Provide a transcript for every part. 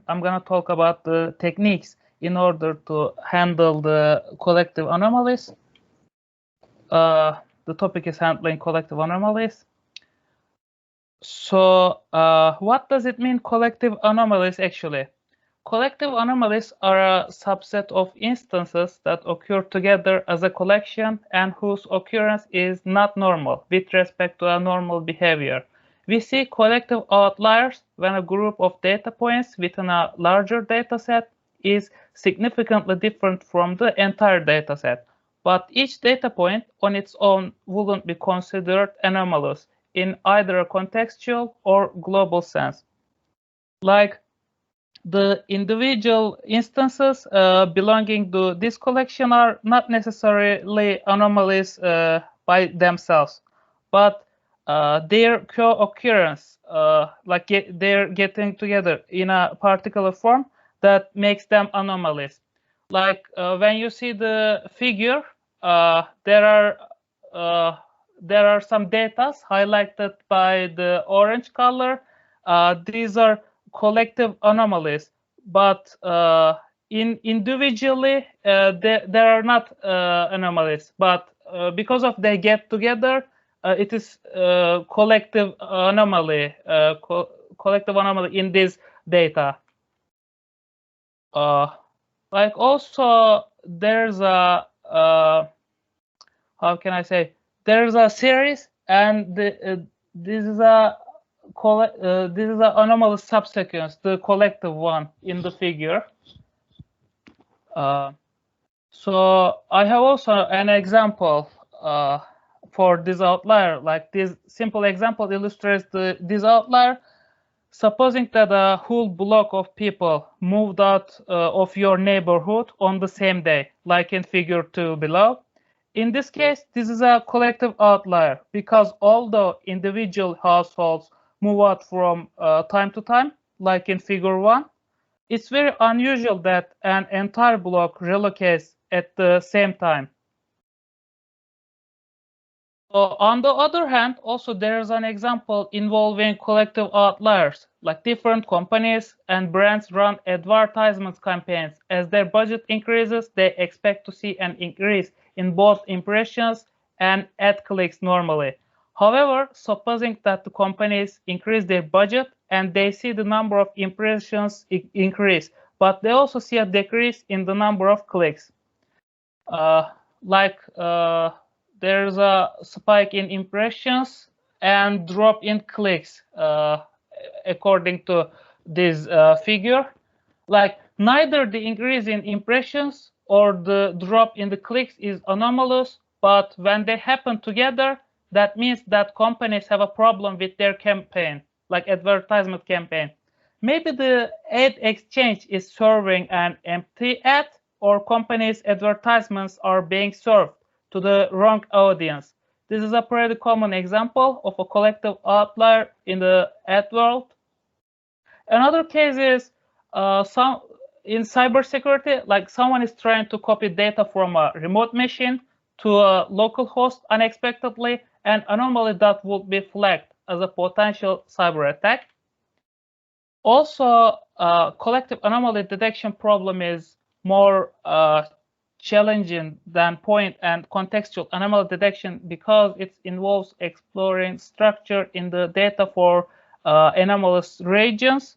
I'm going to talk about the techniques in order to handle the collective anomalies. The topic is handling collective anomalies. So what does it mean, collective anomalies, actually? Collective anomalies are a subset of instances that occur together as a collection and whose occurrence is not normal with respect to a normal behavior. We see collective outliers when a group of data points within a larger dataset is significantly different from the entire dataset. But each data point on its own wouldn't be considered anomalous in either a contextual or global sense. Like the individual instances belonging to this collection are not necessarily anomalies by themselves, but their co-occurrence, like they're getting together in a particular form that makes them anomalies. Like when you see the figure, there are some data highlighted by the orange color. These are collective anomalies, but individually there are not anomalies, but because of they get together, it is collective anomaly, collective anomaly in this data. Like also there's a how can I say, there's a series, and this is a this is an anomalous subsequence, the collective one in the figure. So I have also an example for this outlier. Like this simple example illustrates this outlier. Supposing that a whole block of people moved out of your neighborhood on the same day, like in figure 2 below. In this case, this is a collective outlier because although individual households move out from time to time, like in figure 1, it's very unusual that an entire block relocates at the same time. On the other hand, also there is an example involving collective outliers, like different companies and brands run advertisement campaigns. As their budget increases, they expect to see an increase in both impressions and ad clicks normally. However, supposing that the companies increase their budget and they see the number of impressions increase, but they also see a decrease in the number of clicks. There's a spike in impressions and drop in clicks according to this figure. Like neither the increase in impressions or the drop in the clicks is anomalous, but when they happen together, that means that companies have a problem with their campaign, like advertisement campaign. Maybe the ad exchange is serving an empty ad, or companies' advertisements are being served to the wrong audience. This is a pretty common example of a collective outlier in the ad world. Another case is in cybersecurity, like someone is trying to copy data from a remote machine to a local host unexpectedly, an anomaly that would be flagged as a potential cyber attack. Also, collective anomaly detection problem is more challenging than point and contextual anomaly detection because it involves exploring structure in the data for anomalous regions.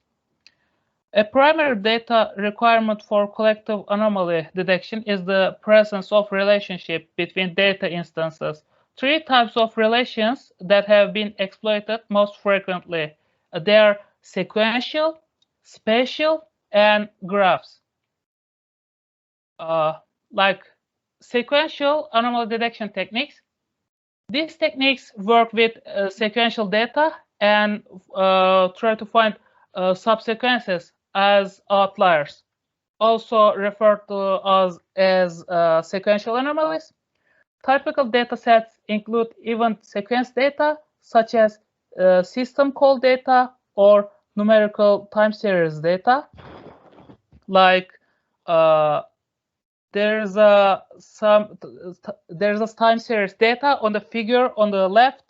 A primary data requirement for collective anomaly detection is the presence of relationship between data instances. Three types of relations that have been exploited most frequently. They are sequential, spatial, and graphs. Like sequential anomaly detection techniques. These techniques work with sequential data and try to find subsequences as outliers, also referred to as sequential anomalies. Typical data sets include event sequence data, such as system call data or numerical time series data. Like there's a time series data on the figure on the left.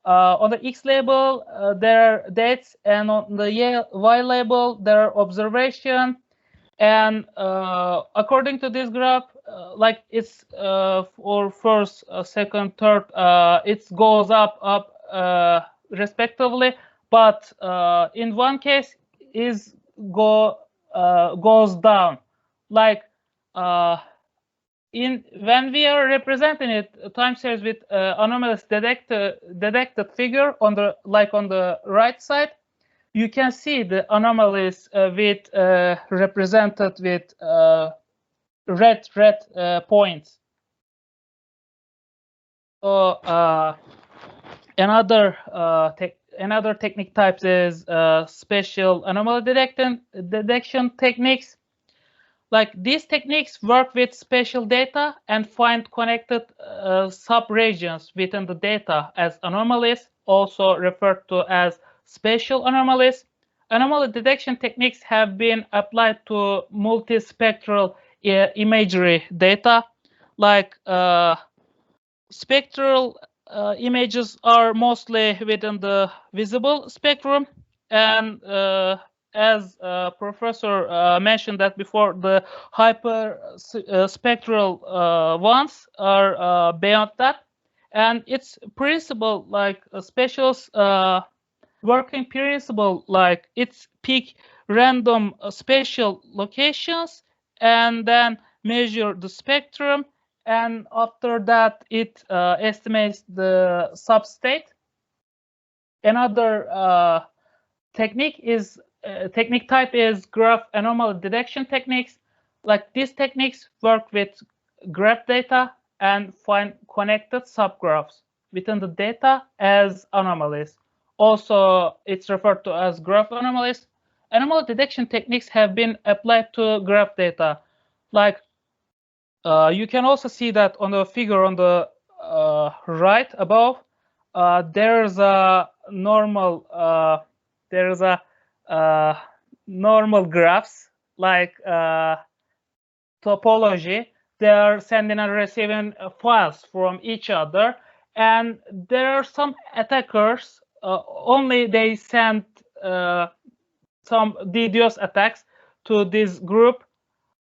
On the X label, there are dates, and on the Y label, there are observation. And according to this graph, like it's for first, second, third, it goes up respectively. But in one case, is goes down. Like when we are representing it time series with anomalous detected figure on the right side, you can see the anomalies with represented with red points. So another technique types is special anomaly detection techniques. Like these techniques work with spatial data and find connected sub-regions within the data as anomalies, also referred to as spatial anomalies. Anomaly detection techniques have been applied to multispectral imagery data. Like spectral images are mostly within the visible spectrum, and as Professor mentioned that before, the hyper spectral ones are beyond that, and its principle, like spatials working principle, like its pick random spatial locations and then measure the spectrum, and after that it estimates the substate. Another technique type is graph anomaly detection techniques. Like these techniques work with graph data and find connected subgraphs within the data as anomalies. Also, it's referred to as graph anomalies. Anomaly detection techniques have been applied to graph data. Like you can also see that on the figure on the right above, there's a normal normal graphs, like topology. They are sending and receiving files from each other, and there are some attackers only they send some DDoS attacks to this group,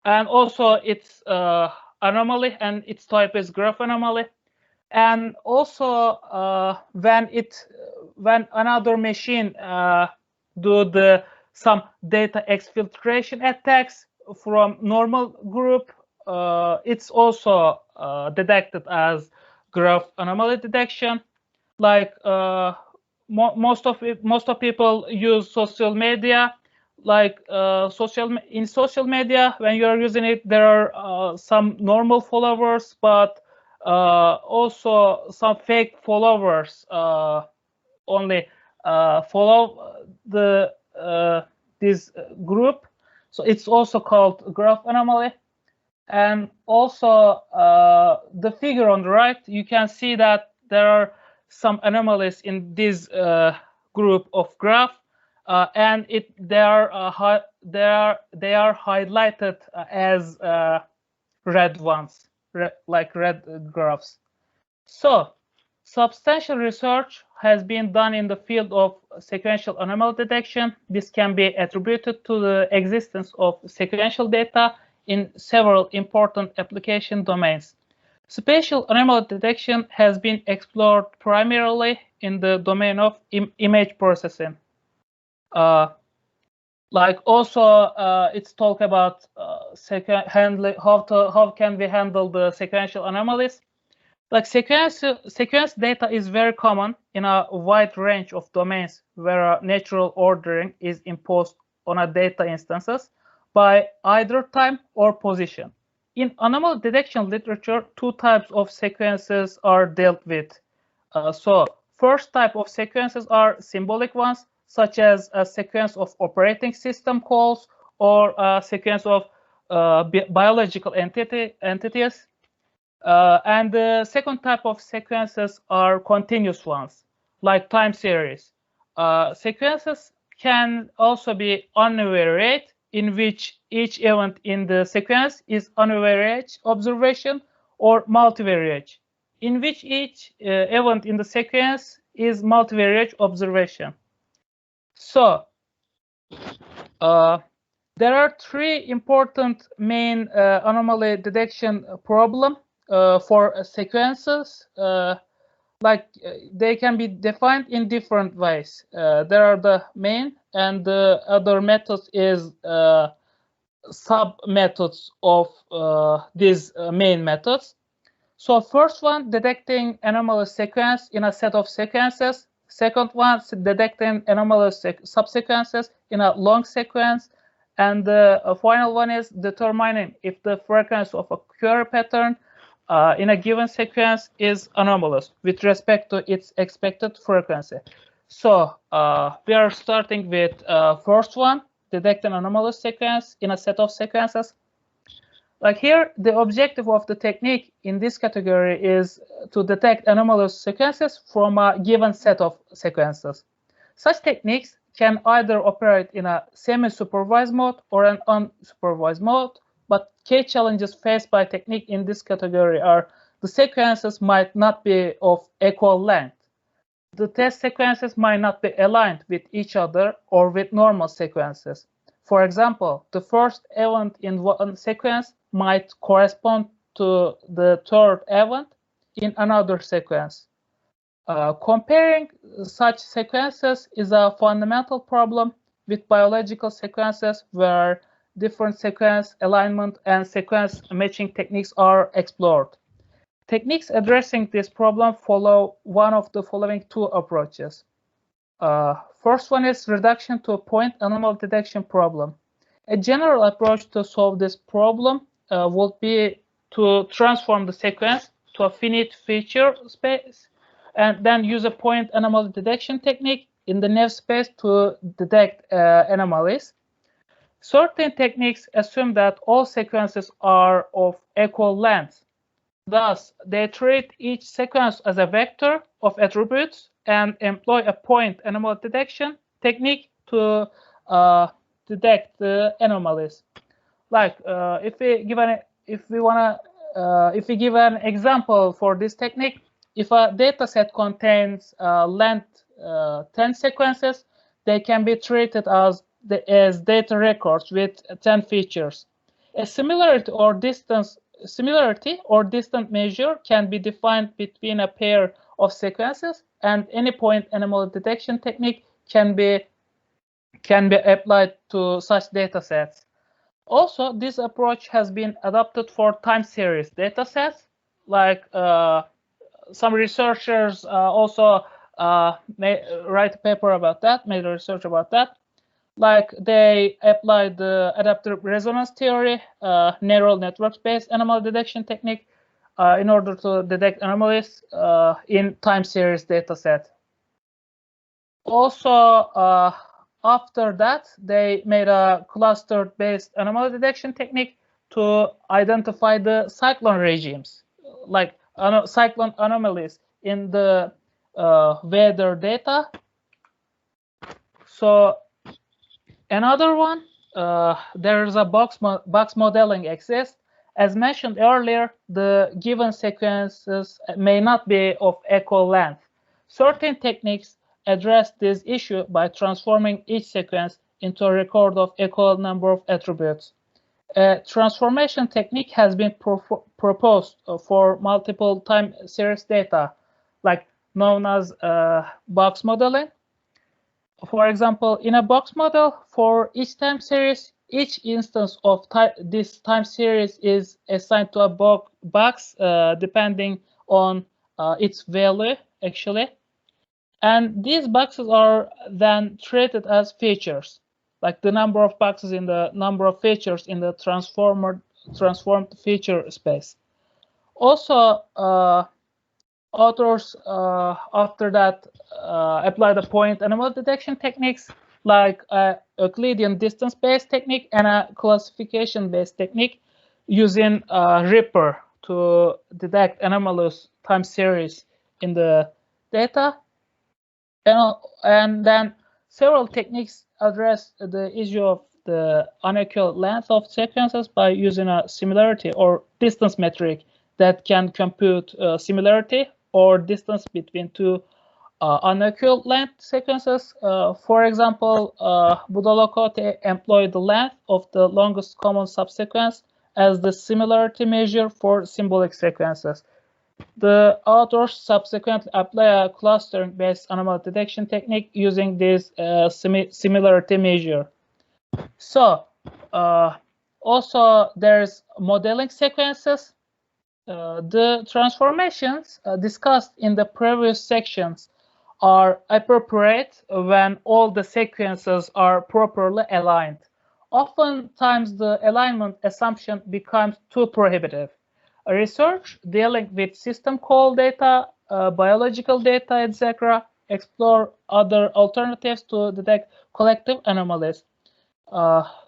and also it's anomaly, and its type is graph anomaly. And also when another machine do some data exfiltration attacks from normal group, it's also detected as graph anomaly detection. Like most of people use social media. Like in social media, when you are using it, there are some normal followers, but also some fake followers only follow this group. So it's also called graph anomaly. And also the figure on the right, you can see that there are some anomalies in this group of graph, and they are highlighted as red ones, like red graphs. So substantial research has been done in the field of sequential anomaly detection. This can be attributed to the existence of sequential data in several important application domains. Spatial anomaly detection has been explored primarily in the domain of image processing. Like also, it's talk about how can we handle the sequential anomalies. Like sequence data is very common in a wide range of domains where a natural ordering is imposed on a data instances by either time or position. In anomaly detection literature, two types of sequences are dealt with. So first type of sequences are symbolic ones, such as a sequence of operating system calls or a sequence of biological entities. And the second type of sequences are continuous ones, like time series. Sequences can also be univariate, in which each event in the sequence is univariate observation, or multivariate, in which each event in the sequence is multivariate observation. So there are three important main anomaly detection problem for sequences. They can be defined in different ways. There are the main, and the other methods is sub methods of these main methods. So first one, detecting anomalous sequence in a set of sequences. Second one, detecting anomalous subsequences in a long sequence. And the final one is determining if the frequency of a query pattern in a given sequence is anomalous with respect to its expected frequency. So we are starting with first one, detect an anomalous sequence in a set of sequences. Like here, the objective of the technique in this category is to detect anomalous sequences from a given set of sequences. Such techniques can either operate in a semi-supervised mode or an unsupervised mode, but key challenges faced by technique in this category are the sequences might not be of equal length. The test sequences might not be aligned with each other or with normal sequences. For example, the first event in one sequence might correspond to the third event in another sequence. Comparing such sequences is a fundamental problem with biological sequences where different sequence alignment and sequence matching techniques are explored. Techniques addressing this problem follow one of the following two approaches. First one is reduction to a point anomaly detection problem. A general approach to solve this problem would be to transform the sequence to a finite feature space and then use a point anomaly detection technique in the nav space to detect anomalies. Certain techniques assume that all sequences are of equal length. Thus, they treat each sequence as a vector of attributes and employ a point anomaly detection technique to detect the anomalies. Like if we give an example for this technique, if a data set contains length 10 sequences, they can be treated as data records with 10 features. A similarity or distance measure can be defined between a pair of sequences, and any point anomaly detection technique can be applied to such data sets. Also, this approach has been adopted for time series data sets. Like some researchers also made research about that. Like they applied the adaptive resonance theory, neural network-based anomaly detection technique in order to detect anomalies in time series data set. Also, after that, they made a cluster-based anomaly detection technique to identify the cyclone regimes, like cyclone anomalies in the weather data. So another one, there is a box modeling exists. As mentioned earlier, the given sequences may not be of equal length. Certain techniques address this issue by transforming each sequence into a record of equal number of attributes. A transformation technique has been proposed for multiple time series data, like known as box modeling. For example, in a box model, for each time series, each instance of this time series is assigned to a box depending on its value, actually. And these boxes are then treated as features, like the number of boxes in the number of features in the transformed feature space. Also, authors after that apply the point anomaly detection techniques like Euclidean distance-based technique and a classification-based technique using Ripper to detect anomalous time series in the data. And then several techniques address the issue of the unequal length of sequences by using a similarity or distance metric that can compute similarity or distance between two unequal length sequences. For example, Budalakote employed the length of the longest common subsequence as the similarity measure for symbolic sequences. The authors subsequently apply a clustering-based anomaly detection technique using this similarity measure. So, also there's modeling sequences. The transformations discussed in the previous sections are appropriate when all the sequences are properly aligned. Oftentimes, the alignment assumption becomes too prohibitive. Research dealing with system call data, biological data, etc., explore other alternatives to detect collective anomalies.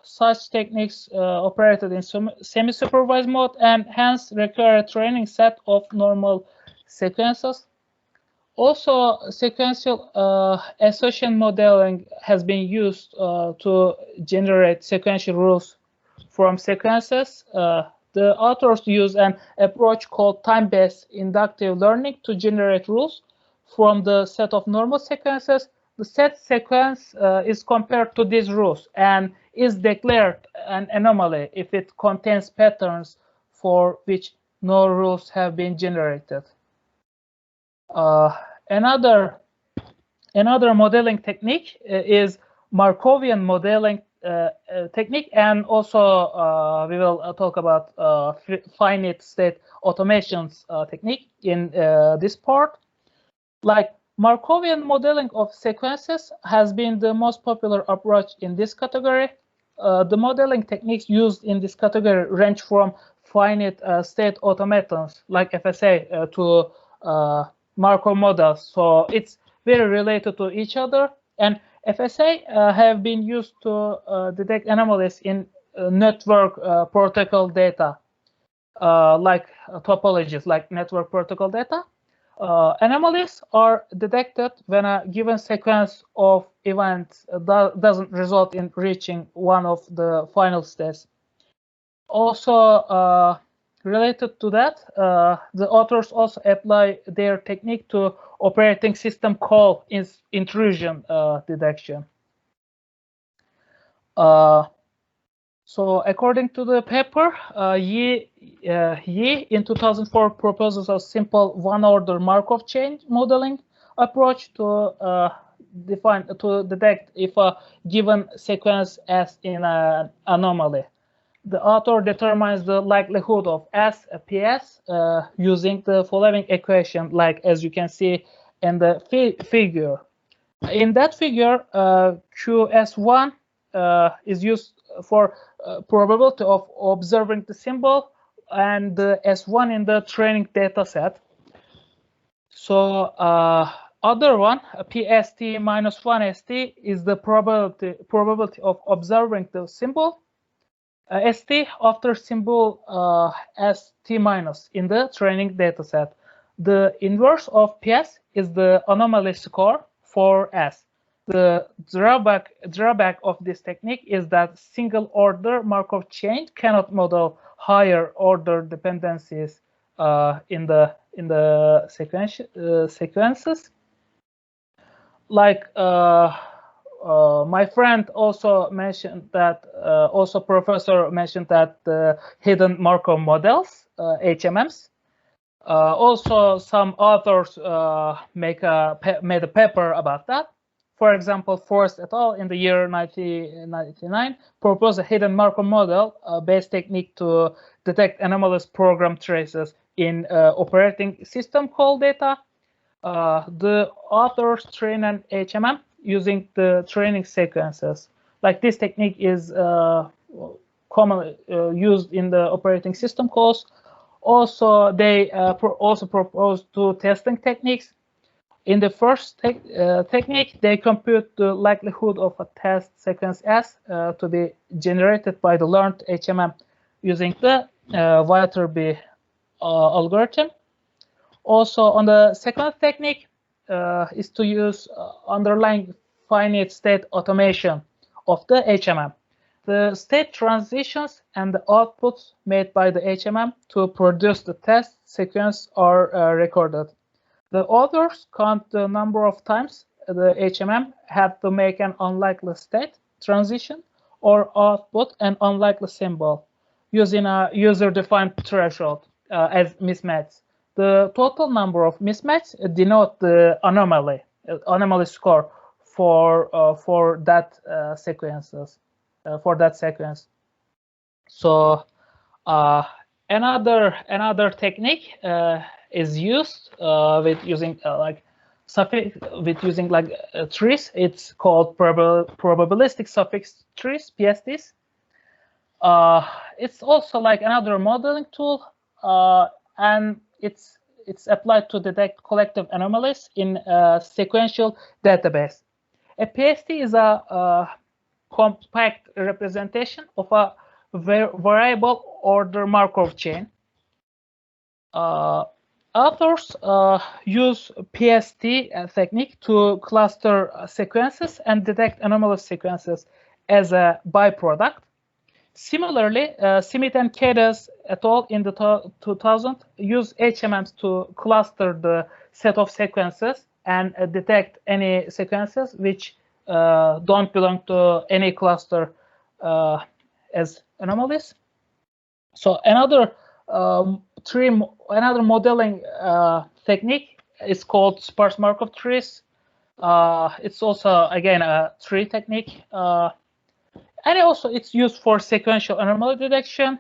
Such techniques operated in semi-supervised mode and hence require a training set of normal sequences. Also, sequential association modeling has been used to generate sequential rules from sequences. The authors use an approach called time-based inductive learning to generate rules from the set of normal sequences. The set sequence is compared to these rules and is declared an anomaly if it contains patterns for which no rules have been generated. Another modeling technique is Markovian modeling technique, and also we will talk about finite state automations technique in this part. Like Markovian modeling of sequences has been the most popular approach in this category. The modeling techniques used in this category range from finite state automatons like FSA to Markov models. So it's very related to each other. And FSA have been used to detect anomalies in network protocol data, like topologies, like network protocol data. Anomalies are detected when a given sequence of events doesn't result in reaching one of the final states. Also, related to that, the authors also apply their technique to operating system call intrusion detection. So according to the paper, Yi in 2004 proposes a simple one-order Markov chain modeling approach to detect if a given sequence S in an anomaly. The author determines the likelihood of S PS using the following equation, like as you can see in the figure. In that figure, QS1 is used for probability of observing the symbol, and the S1 in the training data set. So other one, PST minus 1ST, is the probability of observing the symbol. ST after symbol ST minus in the training data set. The inverse of PS is the anomaly score for S. The drawback of this technique is that single order Markov chain cannot model higher order dependencies in the sequences. Like my friend also mentioned that, also professor mentioned that the hidden Markov models, HMMs. Also, some authors made a paper about that. For example, Forrest et al. In the year 1999 proposed a hidden Markov model based technique to detect anomalous program traces in operating system call data. The authors train an HMM using the training sequences. Like this technique is commonly used in the operating system calls. Also, they also propose two testing techniques. In the first technique, they compute the likelihood of a test sequence S to be generated by the learned HMM using the Viterbi algorithm. Also, on the second technique is to use underlying finite state automation of the HMM. The state transitions and the outputs made by the HMM to produce the test sequence are recorded. The authors count the number of times the HMM had to make an unlikely state transition or output an unlikely symbol using a user-defined threshold as mismatch. The total number of mismatch denote the anomaly score for that sequences for that sequence. So another technique is used with using trees. It's called probabilistic suffix trees, PSTs. It's also like another modeling tool, and it's applied to detect collective anomalies in a sequential database. A PST is a compact representation of a variable order Markov chain. Authors use PST technique to cluster sequences and detect anomalous sequences as a byproduct. Similarly, Smith and Kedas et al. In the 2000 use HMMs to cluster the set of sequences and detect any sequences which don't belong to any cluster as anomalies. So another modeling technique is called sparse Markov trees. It's also again a tree technique, and also it's used for sequential anomaly detection,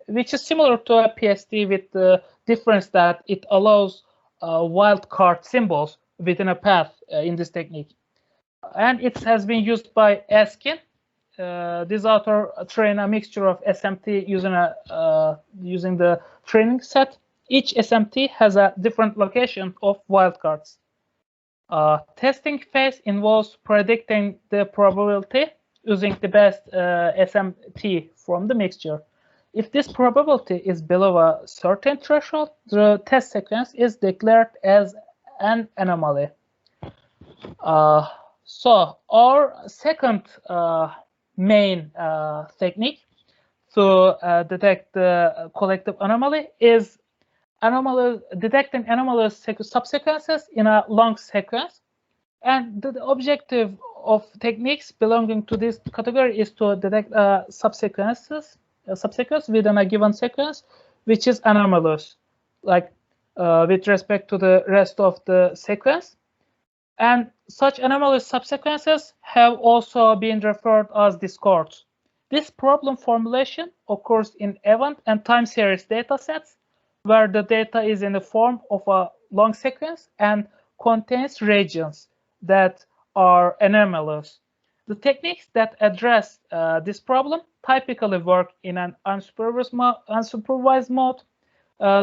which is similar to a PST with the difference that it allows wildcard symbols within a path in this technique. And it has been used by Askin. This author trained a mixture of SMT using the training set. Each SMT has a different location of wildcards. Testing phase involves predicting the probability using the best SMT from the mixture. If this probability is below a certain threshold, the test sequence is declared as an anomaly. So our second main technique to detect the collective anomaly is detecting anomalous subsequences in a long sequence. And the objective of techniques belonging to this category is to detect a subsequence within a given sequence, which is anomalous, like with respect to the rest of the sequence. And such anomalous subsequences have also been referred as discords. This problem formulation occurs in event and time series datasets, where the data is in the form of a long sequence and contains regions that are anomalous. The techniques that address this problem typically work in an unsupervised mode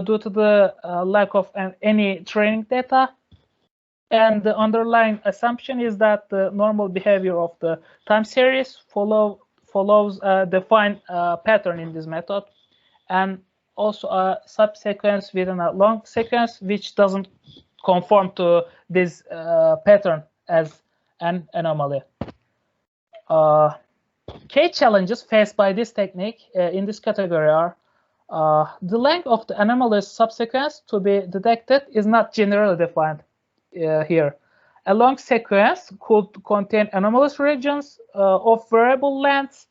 due to the lack of any training data. And the underlying assumption is that the normal behavior of the time series follows a defined pattern in this method, and also a subsequence within a long sequence which doesn't conform to this pattern as an anomaly. Key challenges faced by this technique in this category are the length of the anomalous subsequence to be detected is not generally defined here. A long sequence could contain anomalous regions of variable lengths.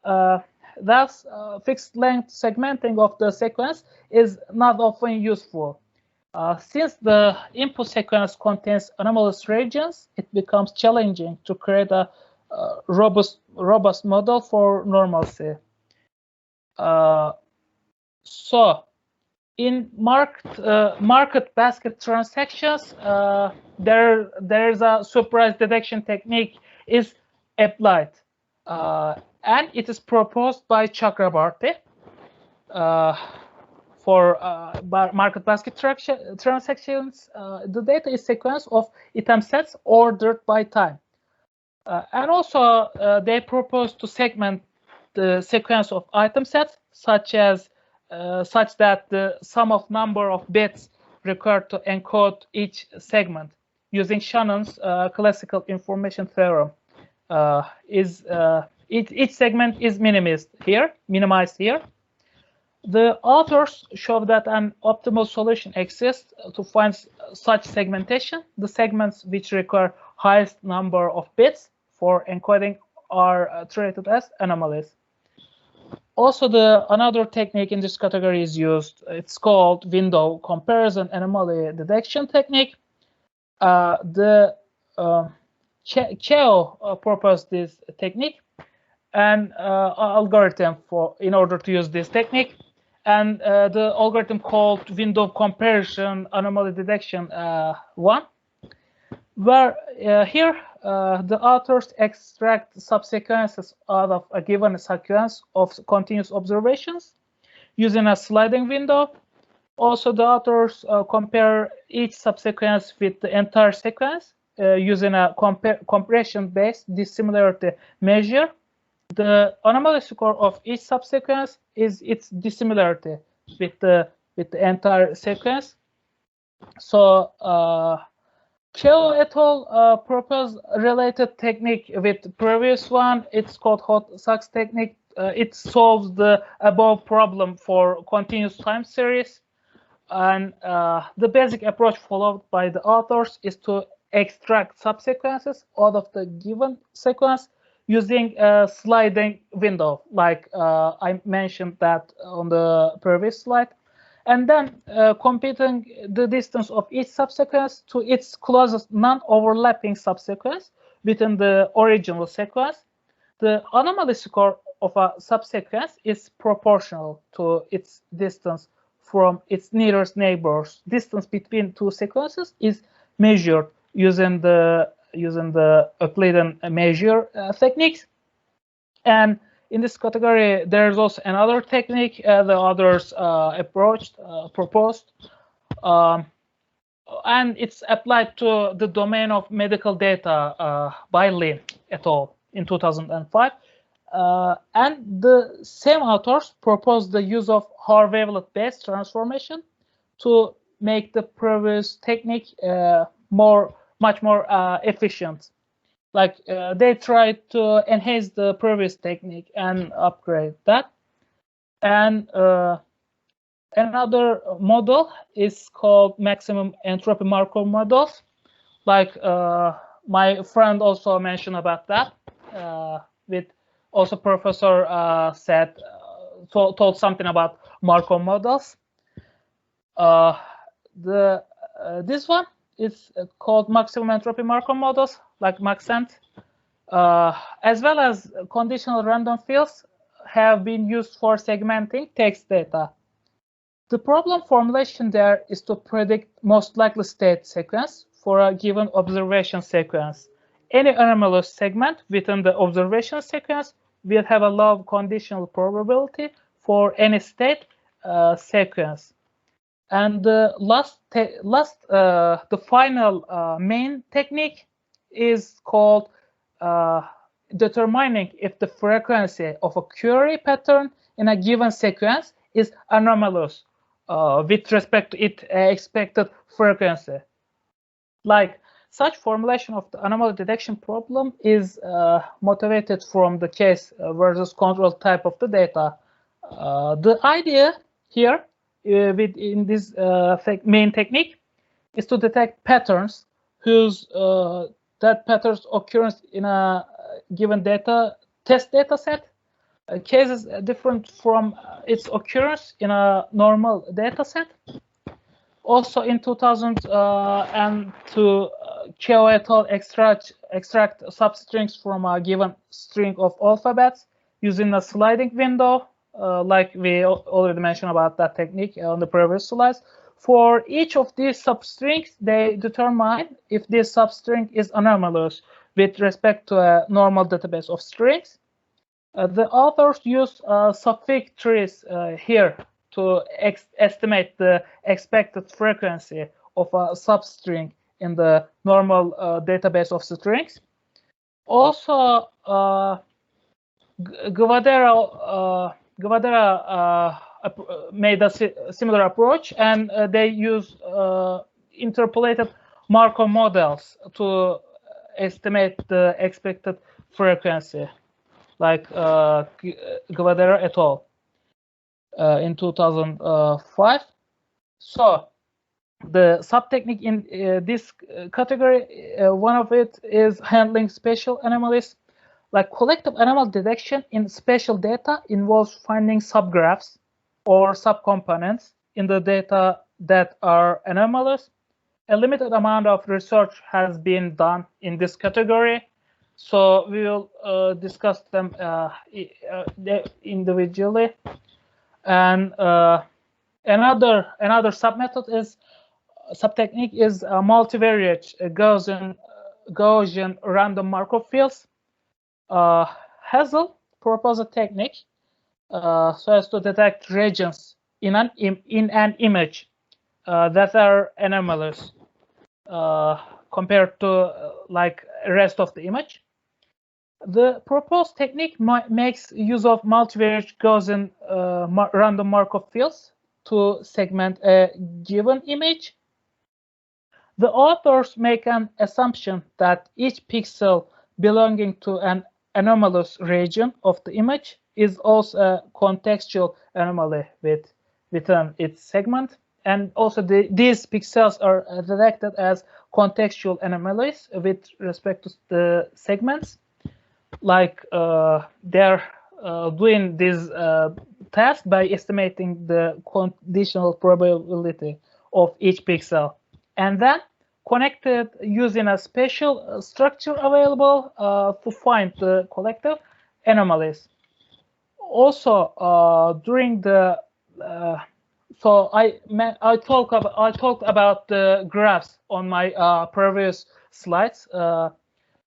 Thus, fixed length segmenting of the sequence is not often useful. Since the input sequence contains anomalous regions, it becomes challenging to create a robust model for normalcy. So, in market basket transactions, there's a surprise detection technique is applied, and it is proposed by Chakrabarty for market basket transactions. The data is sequence of item sets ordered by time, and also they propose to segment the sequence of item sets such that the sum of number of bits required to encode each segment using Shannon's classical information theorem each segment is minimized here. The authors show that an optimal solution exists to find such segmentation. The segments which require highest number of bits for encoding are treated as anomalies. Also, another technique in this category is used. It's called window comparison anomaly detection technique. Cheo proposed this technique and algorithm in order to use this technique, and the algorithm called window comparison anomaly detection 1, where here the authors extract subsequences out of a given sequence of continuous observations using a sliding window. Also, the authors compare each subsequence with the entire sequence using a compression-based dissimilarity measure. The anomaly score of each subsequence is its dissimilarity with the entire sequence. So Cheo et al. Proposed a related technique with the previous one. It's called hot socks technique. It solves the above problem for continuous time series. And the basic approach followed by the authors is to extract subsequences out of the given sequence using a sliding window, like I mentioned that on the previous slide, and then computing the distance of each subsequence to its closest non-overlapping subsequence within the original sequence. The anomaly score of a subsequence is proportional to its distance from its nearest neighbors. Distance between two sequences is measured using the Euclidean measure techniques. And in this category, there's also another technique the others proposed, and it's applied to the domain of medical data by Lin et al. In 2005. And the same authors proposed the use of Haar wavelet-based transformation to make the previous technique much more efficient. Like they tried to enhance the previous technique and upgrade that. And another model is called maximum entropy Markov models. Like my friend also mentioned about that. With also professor said told something about Markov models. This one is called maximum entropy Markov models, like Maxent, as well as conditional random fields have been used for segmenting text data. The problem formulation there is to predict most likely state sequence for a given observation sequence. Any anomalous segment within the observation sequence will have a low conditional probability for any state sequence. And the final main technique is called determining if the frequency of a query pattern in a given sequence is anomalous with respect to its expected frequency. Like such formulation of the anomaly detection problem is motivated from the case versus control type of the data. The idea here in this main technique is to detect patterns whose that patterns occurrence in a given test data set. Cases different from its occurrence in a normal data set. Also in 2002, Cheo et al. extract substrings from a given string of alphabets using a sliding window, like we already mentioned about that technique on the previous slides. For each of these substrings, they determine if this substring is anomalous with respect to a normal database of strings. The authors use suffix trees here to estimate the expected frequency of a substring in the normal database of strings. Also, Guevara made a similar approach, and they use interpolated Markov models to estimate the expected frequency, like Guevara et al. in 2005. So the sub-technique in this category, one of it is handling spatial anomalies. Like collective anomaly detection in spatial data involves finding subgraphs or subcomponents in the data that are anomalous. A limited amount of research has been done in this category, so we will discuss them individually. And another submethod is subtechnique is multivariate Gaussian random Markov fields. Hazel proposed a technique so as to detect regions in an image that are anomalous compared to like rest of the image. The proposed technique makes use of multivariate Gaussian random Markov fields to segment a given image. The authors make an assumption that each pixel belonging to an anomalous region of the image is also a contextual anomaly within its segment. And also these pixels are detected as contextual anomalies with respect to the segments. Like they're doing this task by estimating the conditional probability of each pixel, and then connected using a special structure available to find the collective anomalies. Also, during the so I talked about the graphs on my previous slides.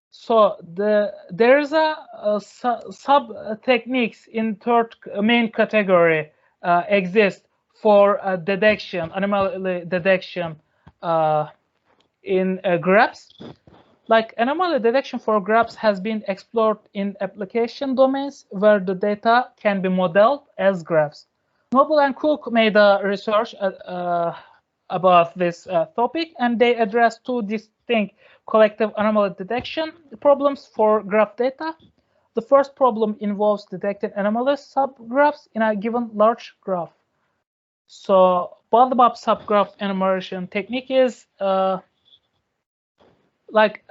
So there is a sub techniques in third main category exist for detection, anomaly detection in graphs. Like anomaly detection for graphs has been explored in application domains where the data can be modeled as graphs. Noble and Cook made a research about this topic, and they addressed two distinct collective anomaly detection problems for graph data. The first problem involves detecting anomalous subgraphs in a given large graph. So bottom-up subgraph enumeration technique is like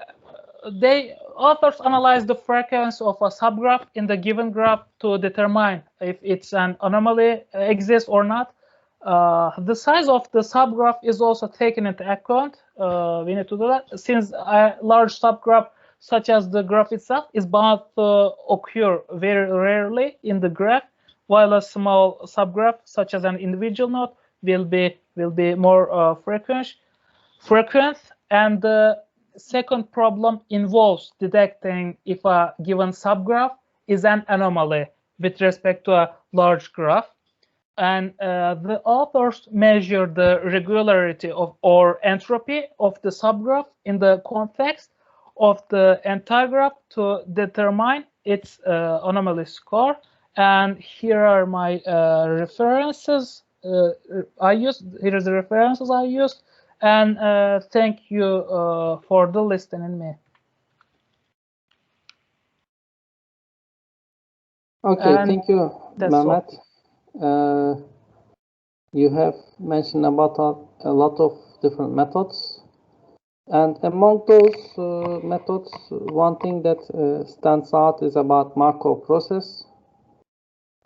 authors analyze the frequency of a subgraph in the given graph to determine if it's an anomaly exists or not. The size of the subgraph is also taken into account. We need to do that since a large subgraph, such as the graph itself, is bound to occur very rarely in the graph, while a small subgraph, such as an individual node, will be more frequent. And the second problem involves detecting if a given subgraph is an anomaly with respect to a large graph. And the authors measure the regularity of or entropy of the subgraph in the context of the entire graph to determine its anomaly score. And here are my references I used. Here is the references I used. And thank you for the listening me. Okay, thank you, Mehmet. You have mentioned about a lot of different methods, and among those methods, one thing that stands out is about Markov process.